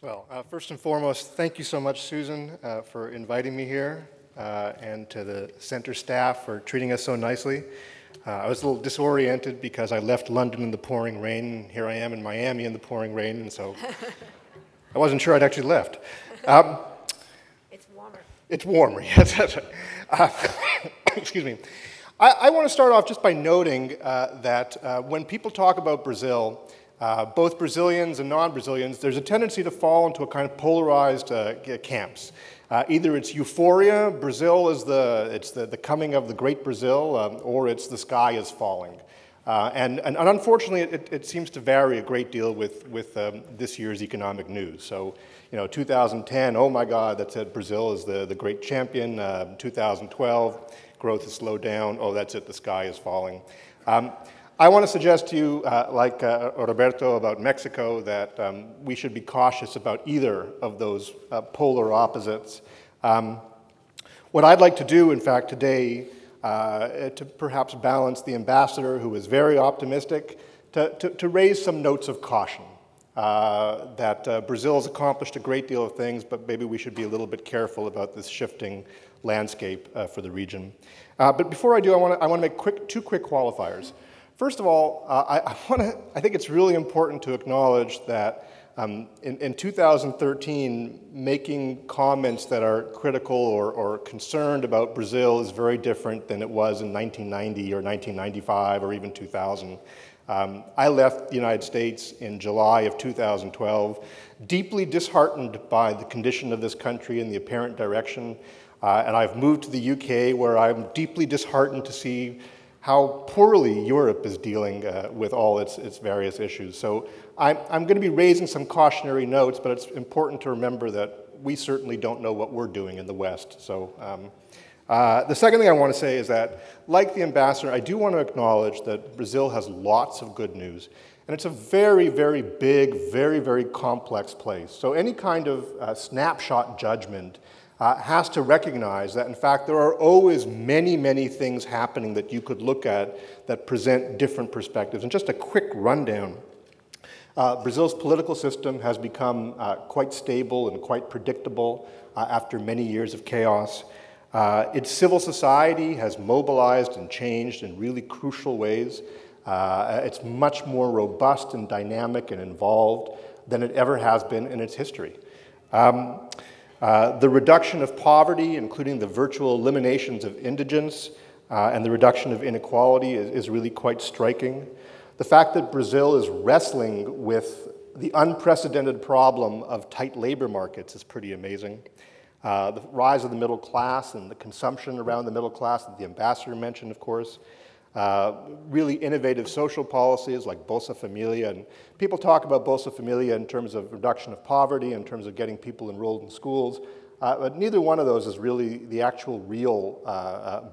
Well, first and foremost, thank you so much, Susan, for inviting me here, and to the center staff for treating us so nicely. I was a little disoriented because I left London in the pouring rain, and here I am in Miami in the pouring rain, and so I wasn't sure I'd actually left. It's warmer. It's warmer, yes. That's right. Excuse me. I want to start off just by noting that when people talk about Brazil, both Brazilians and non-Brazilians, there's a tendency to fall into a kind of polarized camps. Either it's euphoria, Brazil is the coming of the great Brazil, or it's the sky is falling. And unfortunately, it seems to vary a great deal with this year's economic news. So, 2010, oh my God, that said Brazil is the great champion. 2012, growth has slowed down. Oh, that's it, the sky is falling. I want to suggest to you, like Roberto about Mexico, that we should be cautious about either of those polar opposites. What I'd like to do, in fact, today, to perhaps balance the ambassador, who is very optimistic, to raise some notes of caution. That Brazil has accomplished a great deal of things, but maybe we should be a little bit careful about this shifting landscape for the region. But before I do, I want to make two quick qualifiers. First of all, I think it's really important to acknowledge that in 2013, making comments that are critical or concerned about Brazil is very different than it was in 1990 or 1995 or even 2000. I left the United States in July of 2012, deeply disheartened by the condition of this country and the apparent direction. And I've moved to the UK, where I'm deeply disheartened to see how poorly Europe is dealing with all its various issues. So I'm going to be raising some cautionary notes, but it's important to remember that we certainly don't know what we're doing in the West. So the second thing I want to say is that, like the ambassador, I do want to acknowledge that Brazil has lots of good news. And it's a very, very big, very, very complex place. So any kind of snapshot judgment has to recognize that, in fact, there are always many, many things happening that you could look at that present different perspectives. And just a quick rundown. Brazil's political system has become quite stable and quite predictable after many years of chaos. Its civil society has mobilized and changed in really crucial ways. It's much more robust and dynamic and involved than it ever has been in its history. The reduction of poverty, including the virtual eliminations of indigence, and the reduction of inequality is really quite striking. The fact that Brazil is wrestling with the unprecedented problem of tight labor markets is pretty amazing. The rise of the middle class and the consumption around the middle class that the ambassador mentioned, of course. Really innovative social policies like Bolsa Familia. And people talk about Bolsa Familia in terms of reduction of poverty, in terms of getting people enrolled in schools. But neither one of those is really the actual real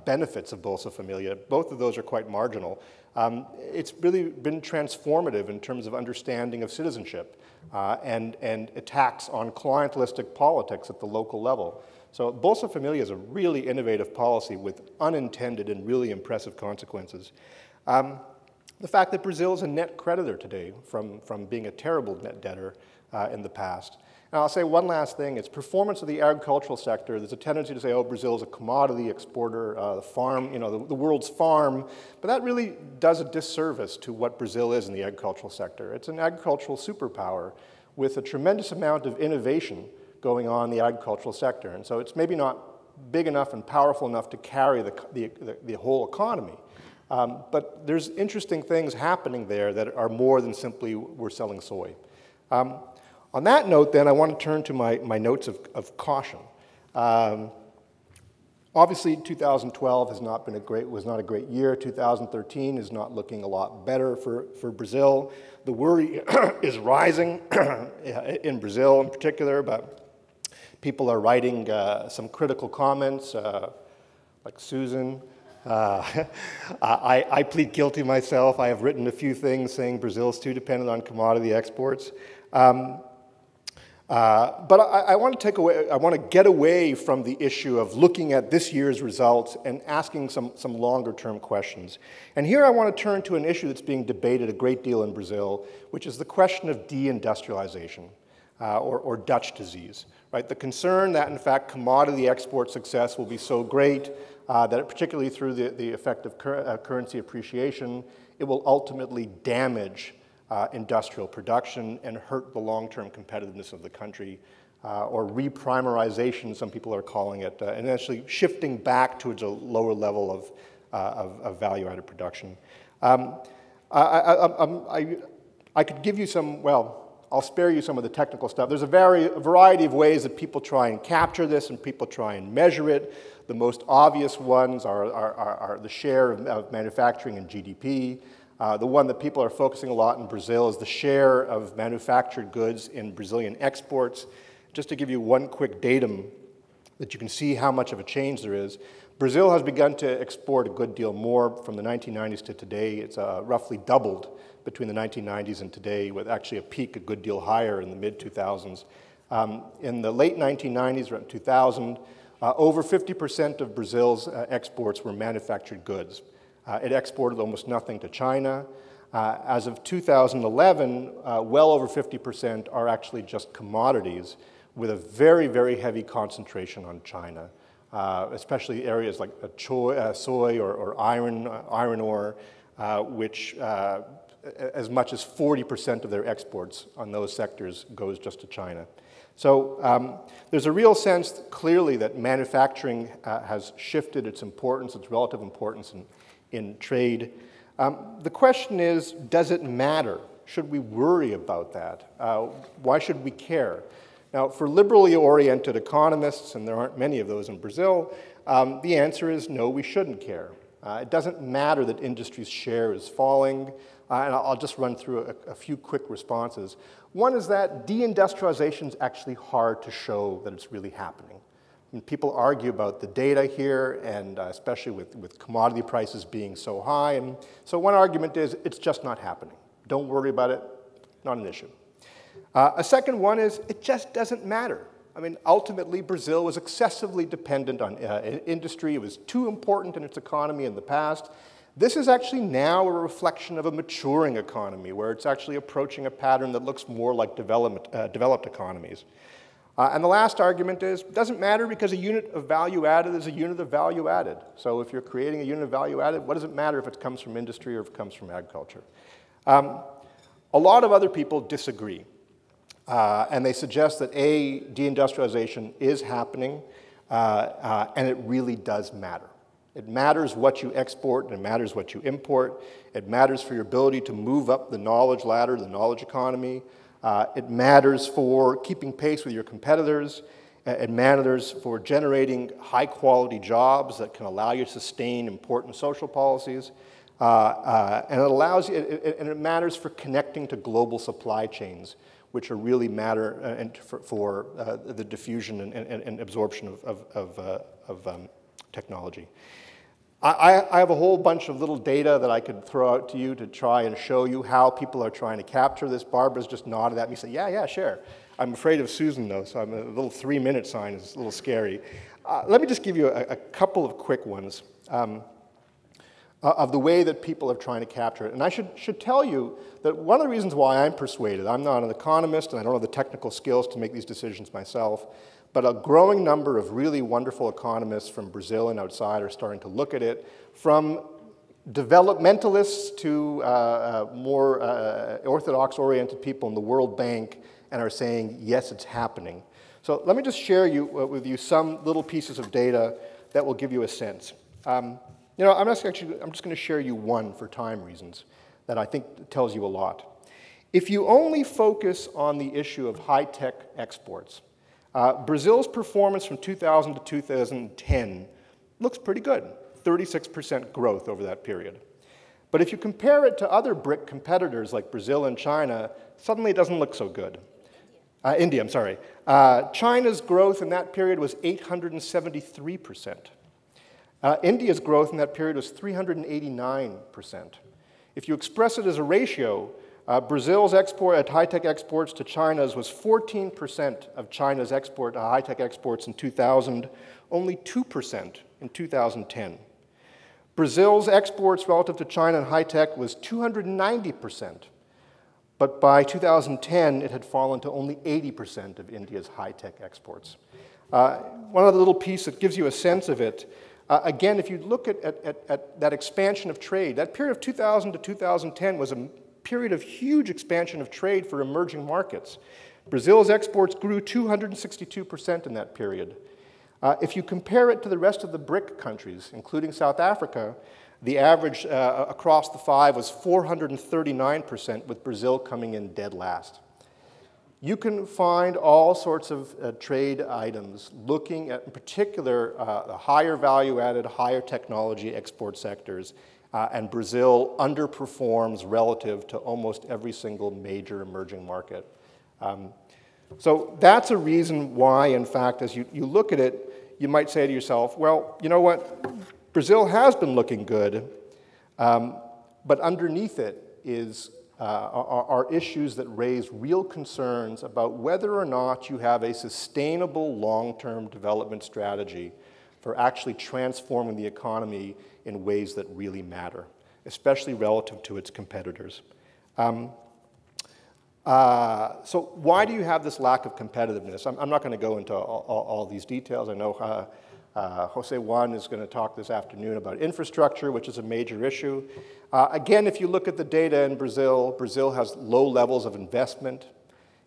benefits of Bolsa Familia. Both of those are quite marginal. It's really been transformative in terms of understanding of citizenship and attacks on clientelistic politics at the local level. So Bolsa Familia is a really innovative policy with unintended and really impressive consequences. The fact that Brazil is a net creditor today from being a terrible net debtor in the past. And I'll say one last thing, it's performance of the agricultural sector. There's a tendency to say, oh, Brazil is a commodity exporter, the farm, the world's farm. But that really does a disservice to what Brazil is in the agricultural sector. It's an agricultural superpower with a tremendous amount of innovation going on in the agricultural sector. And so it's maybe not big enough and powerful enough to carry the whole economy. But there's interesting things happening there that are more than simply we're selling soy. On that note, then, I want to turn to my notes of caution. Obviously, 2012 was not a great year. 2013 is not looking a lot better for Brazil. The worry is rising in Brazil in particular, but people are writing some critical comments, like Susan. I plead guilty myself. I have written a few things saying Brazil is too dependent on commodity exports. But I want to get away from the issue of looking at this year's results and asking some longer-term questions. And here I want to turn to an issue that's being debated a great deal in Brazil, which is the question of deindustrialization. or Dutch disease, right? The concern that, in fact, commodity export success will be so great that it, particularly through the effect of currency appreciation, it will ultimately damage industrial production and hurt the long-term competitiveness of the country, or reprimarization, some people are calling it, and actually shifting back towards a lower level of value-added production. I could give you some, well, I'll spare you some of the technical stuff. There's a variety of ways that people try and capture this and people try and measure it. The most obvious ones are the share of manufacturing in GDP. The one that people are focusing a lot in Brazil is the share of manufactured goods in Brazilian exports. Just to give you one quick datum that you can see how much of a change there is, Brazil has begun to export a good deal more from the 1990s to today. It's roughly doubled between the 1990s and today, with actually a peak a good deal higher in the mid-2000s. In the late 1990s, around 2000, over 50% of Brazil's exports were manufactured goods. It exported almost nothing to China. As of 2011, well over 50% are actually just commodities, with a very, very heavy concentration on China, especially areas like soy or iron ore, which as much as 40% of their exports on those sectors goes just to China. So there's a real sense, clearly, that manufacturing has shifted its importance, its relative importance in trade. The question is, does it matter? Should we worry about that? Why should we care? Now, for liberally oriented economists, and there aren't many of those in Brazil, the answer is no, we shouldn't care. It doesn't matter that industry's share is falling, and I'll just run through a few quick responses. One is that deindustrialization is actually hard to show that it's really happening. And people argue about the data here, and especially with commodity prices being so high. And so one argument is it's just not happening. Don't worry about it, not an issue. A second one is it just doesn't matter. I mean, ultimately, Brazil was excessively dependent on industry. It was too important in its economy in the past. This is actually now a reflection of a maturing economy, where it's actually approaching a pattern that looks more like developed economies. And the last argument is, it doesn't matter because a unit of value added is a unit of value added. So if you're creating a unit of value added, what does it matter if it comes from industry or if it comes from agriculture? A lot of other people disagree. And they suggest that A, deindustrialization is happening, and it really does matter. It matters what you export, and it matters what you import. It matters for your ability to move up the knowledge ladder, the knowledge economy. It matters for keeping pace with your competitors. It matters for generating high-quality jobs that can allow you to sustain important social policies. And it allows you, and it matters for connecting to global supply chains, which are really matter for the diffusion and absorption of technology. I have a whole bunch of little data that I could throw out to you to try and show you how people are trying to capture this. Barbara's just nodded at me and said, yeah, sure. I'm afraid of Susan, though, so a little 3-minute sign is a little scary. Let me just give you a couple of quick ones of the way that people are trying to capture it. And I should tell you that one of the reasons why I'm persuaded, I'm not an economist and I don't have the technical skills to make these decisions myself, but a growing number of really wonderful economists from Brazil and outside are starting to look at it, from developmentalists to more orthodox-oriented people in the World Bank, and are saying, yes, it's happening. So let me just share with you some little pieces of data that will give you a sense. I'm just going to share you one for time reasons that I think tells you a lot. If you only focus on the issue of high-tech exports, Brazil's performance from 2000 to 2010 looks pretty good, 36% growth over that period. But if you compare it to other BRIC competitors like Brazil and China, suddenly it doesn't look so good. India, I'm sorry. China's growth in that period was 873%. India's growth in that period was 389%. If you express it as a ratio, Brazil's high-tech exports to China's was 14% of China's high-tech exports in 2000, only 2% in 2010. Brazil's exports relative to China in high-tech was 290%. But by 2010, it had fallen to only 80% of India's high-tech exports. One other little piece that gives you a sense of it, again, if you look at that expansion of trade, that period of 2000 to 2010 was a period of huge expansion of trade for emerging markets. Brazil's exports grew 262% in that period. If you compare it to the rest of the BRIC countries, including South Africa, the average across the five was 439%, with Brazil coming in dead last. You can find all sorts of trade items looking at, in particular, the higher value-added, higher technology export sectors, and Brazil underperforms relative to almost every single major emerging market. So that's a reason why, in fact, as you look at it, you might say to yourself, well, you know what? Brazil has been looking good, but underneath it are issues that raise real concerns about whether or not you have a sustainable long-term development strategy for actually transforming the economy in ways that really matter, especially relative to its competitors. So why do you have this lack of competitiveness? I'm not going to go into all these details. I know Jose Juan is going to talk this afternoon about infrastructure, which is a major issue. Again, if you look at the data in Brazil, Brazil has low levels of investment.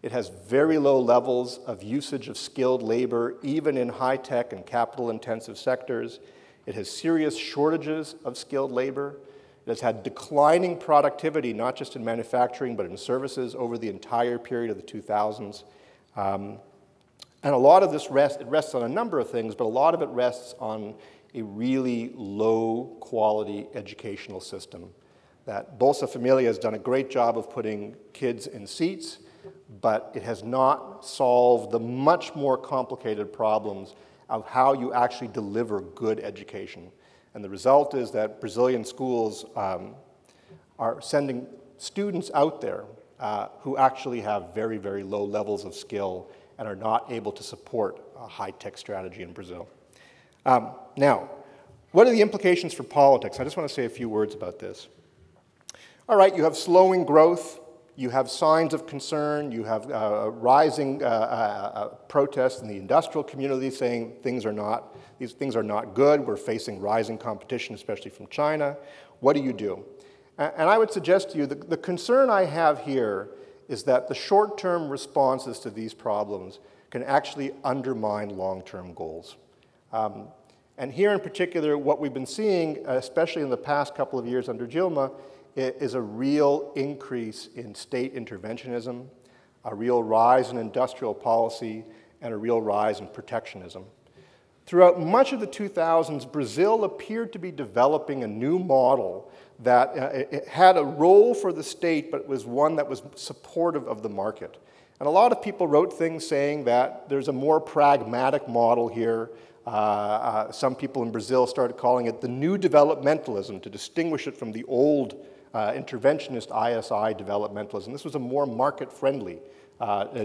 It has very low levels of usage of skilled labor, even in high-tech and capital-intensive sectors. It has serious shortages of skilled labor. It has had declining productivity, not just in manufacturing, but in services over the entire period of the 2000s. And a lot of this rests on a number of things, but a lot of it rests on a really low-quality educational system. That Bolsa Familia has done a great job of putting kids in seats, but it has not solved the much more complicated problems of how you actually deliver good education. And the result is that Brazilian schools are sending students out there who actually have very, very low levels of skill and are not able to support a high-tech strategy in Brazil. Now, what are the implications for politics? I just want to say a few words about this. All right, you have slowing growth, you have signs of concern, you have rising protests in the industrial community saying these things are not good, we're facing rising competition, especially from China. What do you do? And I would suggest to you the concern I have here is that the short-term responses to these problems can actually undermine long-term goals. And here in particular, what we've been seeing, especially in the past couple of years under Dilma, is a real increase in state interventionism, a real rise in industrial policy, and a real rise in protectionism. Throughout much of the 2000s, Brazil appeared to be developing a new model that it had a role for the state, but it was one that was supportive of the market. And a lot of people wrote things saying that there's a more pragmatic model here. Some people in Brazil started calling it the new developmentalism to distinguish it from the old interventionist ISI developmentalism. This was a more market-friendly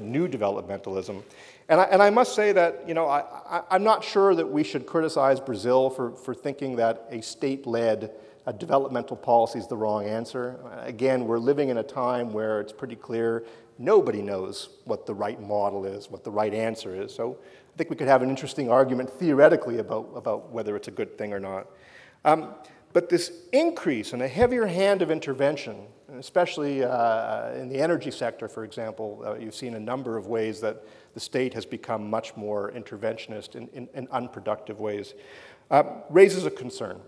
new developmentalism. And I must say that, you know, I'm not sure that we should criticize Brazil for thinking that a state-led developmental policy is the wrong answer. Again, we're living in a time where it's pretty clear nobody knows what the right model is, what the right answer is. So I think we could have an interesting argument theoretically about whether it's a good thing or not. But this increase in a heavier hand of intervention, especially in the energy sector, for example, you've seen a number of ways that the state has become much more interventionist in unproductive ways, raises a concern.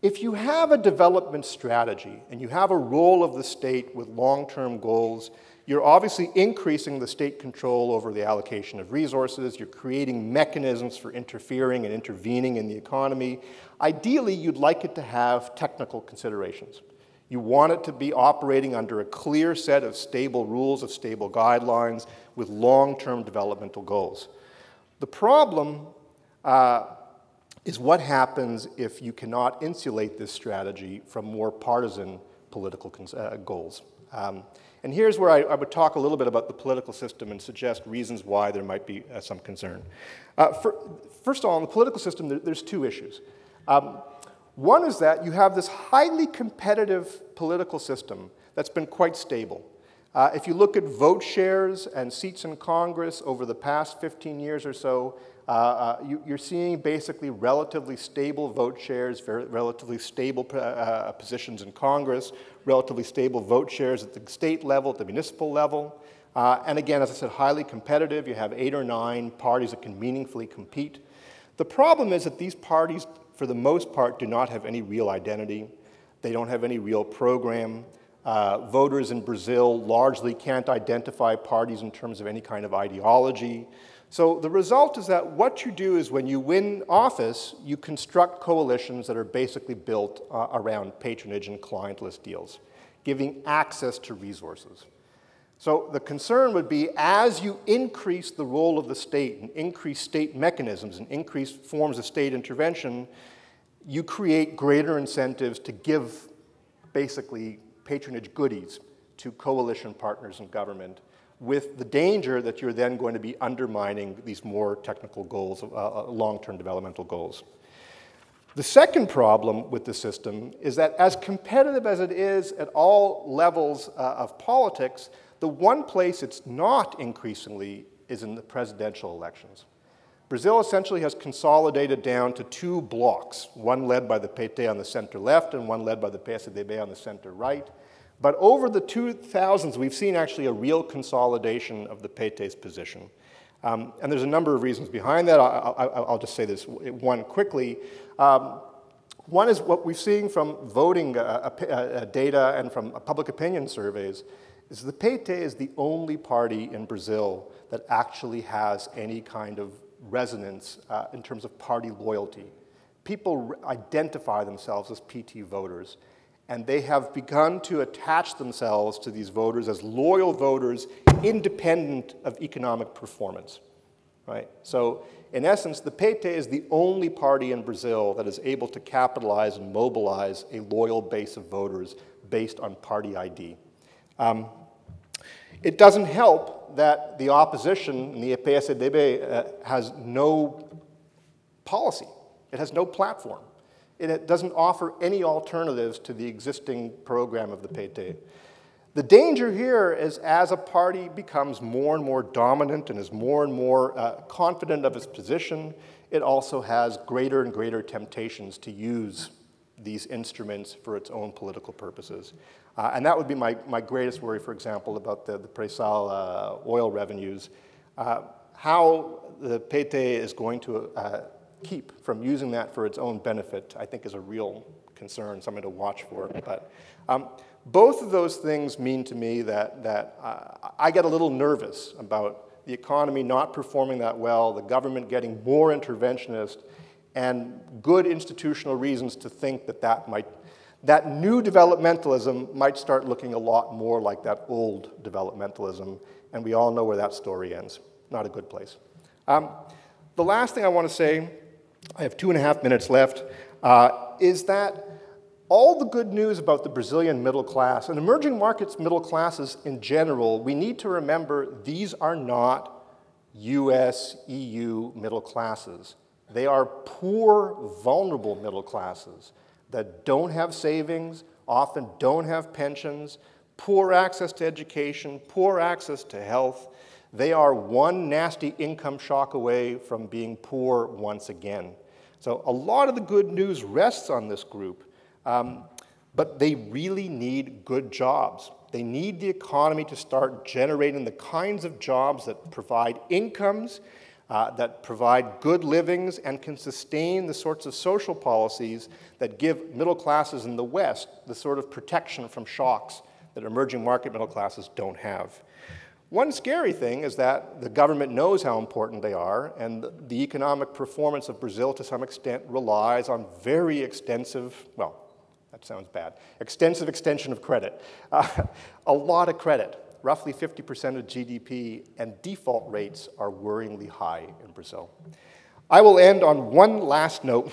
If you have a development strategy and you have a role of the state with long-term goals, you're obviously increasing the state control over the allocation of resources. You're creating mechanisms for interfering and intervening in the economy. Ideally, you'd like it to have technical considerations. You want it to be operating under a clear set of stable rules, of stable guidelines, with long-term developmental goals. The problem is what happens if you cannot insulate this strategy from more partisan political goals. And here's where I would talk a little bit about the political system and suggest reasons why there might be some concern. First of all, in the political system, there's two issues. One is that you have this highly competitive political system that's been quite stable. If you look at vote shares and seats in Congress over the past 15 years or so, you're seeing basically relatively stable vote shares, relatively stable positions in Congress, relatively stable vote shares at the state level, at the municipal level. And again, as I said, highly competitive. You have 8 or 9 parties that can meaningfully compete. The problem is that these parties, for the most part, do not have any real identity. They don't have any real program. Voters in Brazil largely can't identify parties in terms of any kind of ideology. So the result is that what you do is when you win office, you construct coalitions that are basically built around patronage and client list deals, giving access to resources. So the concern would be as you increase the role of the state and increase state mechanisms and increase forms of state intervention, you create greater incentives to give basically patronage goodies to coalition partners in government, with the danger that you're then going to be undermining these more technical goals, long-term developmental goals. The second problem with the system is that as competitive as it is at all levels of politics, the one place it's not increasingly is in the presidential elections. Brazil essentially has consolidated down to 2 blocks, one led by the PT on the center left and one led by the PSDB on the center right. But over the 2000s, we've seen actually a real consolidation of the PT's position. And there's a number of reasons behind that. I'll just say this one quickly. One is what we've seen from voting data and from public opinion surveys is the PT is the only party in Brazil that actually has any kind of resonance in terms of party loyalty. People identify themselves as PT voters, and they have begun to attach themselves to these voters as loyal voters independent of economic performance, right? So in essence, the PT is the only party in Brazil that is able to capitalize and mobilize a loyal base of voters based on party ID. It doesn't help that the opposition, the PSDB, has no policy. It has no platform. It doesn't offer any alternatives to the existing program of the PT. The danger here is as a party becomes more and more dominant and is more and more confident of its position, it also has greater and greater temptations to use these instruments for its own political purposes. And that would be my greatest worry, for example, about the pre-sal oil revenues. How the PT is going to keep from using that for its own benefit, I think is a real concern, something to watch for. But both of those things mean to me that I get a little nervous about the economy not performing that well, the government getting more interventionist, and good institutional reasons to think that new developmentalism might start looking a lot more like that old developmentalism, and we all know where that story ends. Not a good place. The last thing I want to say, I have 2.5 minutes left, is that all the good news about the Brazilian middle class and emerging markets middle classes in general, we need to remember these are not US, EU middle classes. They are poor, vulnerable middle classes that don't have savings, often don't have pensions, poor access to education, poor access to health. They are one nasty income shock away from being poor once again. So a lot of the good news rests on this group, but they really need good jobs. They need the economy to start generating the kinds of jobs that provide incomes, that provide good livings and can sustain the sorts of social policies that give middle classes in the West the sort of protection from shocks that emerging market middle classes don't have. One scary thing is that the government knows how important they are, and the economic performance of Brazil to some extent relies on very extensive, well, that sounds bad, extensive extension of credit. A lot of credit. Roughly 50% of GDP, and default rates are worryingly high in Brazil. I will end on one last note.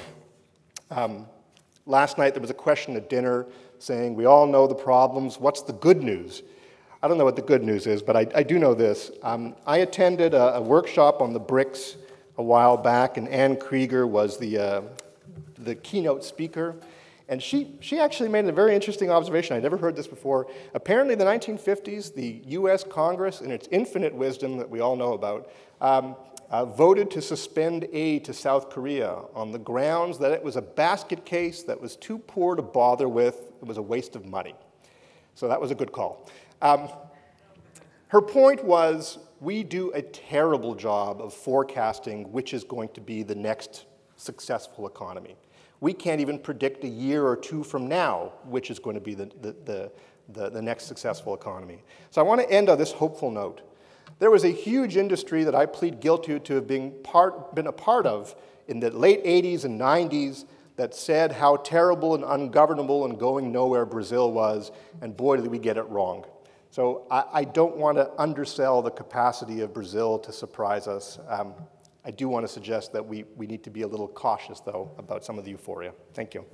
Last night there was a question at dinner saying, we all know the problems, what's the good news? I don't know what the good news is, but I do know this. I attended a workshop on the BRICS a while back, and Ann Krieger was the keynote speaker. And she actually made a very interesting observation. I'd never heard this before. Apparently, in the 1950s, the US Congress, in its infinite wisdom that we all know about, voted to suspend aid to South Korea on the grounds that it was a basket case that was too poor to bother with. It was a waste of money. So that was a good call. Her point was, we do a terrible job of forecasting which is going to be the next successful economy. We can't even predict a year or two from now which is going to be the next successful economy. So I want to end on this hopeful note. There was a huge industry that I plead guilty to have been a part of in the late 80s and 90s that said how terrible and ungovernable and going nowhere Brazil was, and boy, did we get it wrong. So I don't want to undersell the capacity of Brazil to surprise us. I do want to suggest that we need to be a little cautious, though, about some of the euphoria. Thank you.